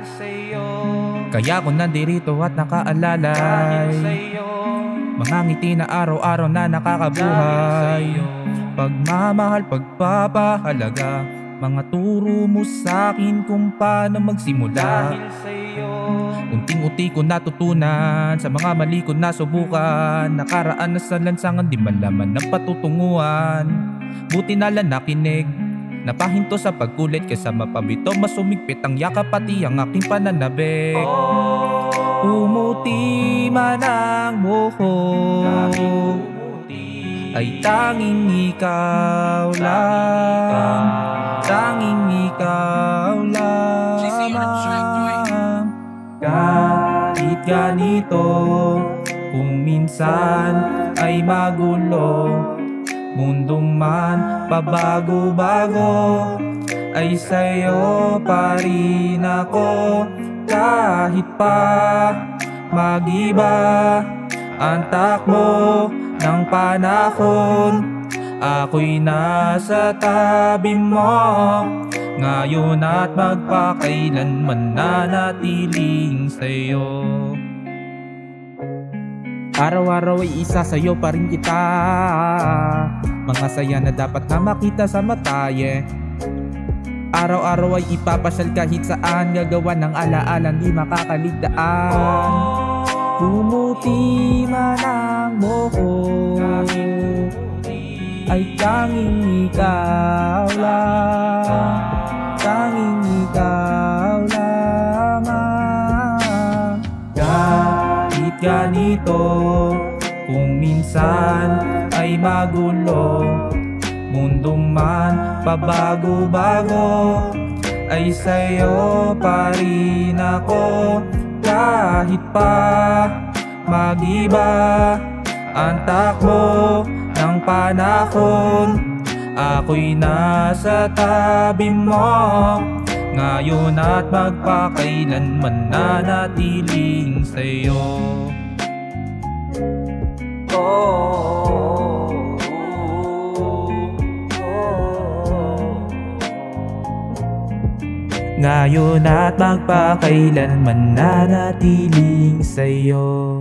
sa'yo. Kaya ako nandirito at nakaalalay Dahil sa'yo. mga ngiti na araw-araw na nakakabuhay. Pagmamahal, pagpapahalaga, mga turo mo sa'kin kung paano magsimula. Dahil sa'yo. Unting-unti ko natutunan sa mga mali ko nasubukan. Nakaraan na sa lansangan, di malaman ng patutunguhan. Buti na lang nakinig, napahinto sa pagkulit kaysa mapabito. Mas umigpit ang yakap pati ang aking pananabik. Pumuti man ang buhok, ay tanging ikaw lang, tanging ikaw lamang. Kahit ganito, kung minsan ay magulo, mundong man pabago-bago, ay sa'yo pa rin ako. Kahit pa mag-iba ang takbo ng panahon, ako'y nasa tabi mo ngayon at magpakailanman nanatiling sa'yo. Araw-araw ay isa sa'yo pa rin kita, mga saya na dapat na makita sa mata, yeah. Araw-araw ay ipapasyal kahit saan, gagawa ng alaalang di makakaligtaan. Pumuti man ang buhok, ay tanging ikaw lang, tanging ikaw lamang. Kahit ganito, kung minsan ay magulo, mundong man pabago-bago, ay sa'yo pa rin ako. Kahit pa mag-iba ang takbo ng panahon, ako'y nasa tabi mo ngayon at magpakailanman nanatiling sa'yo. Ngayon at magpakailanman nanatiling sa'yo.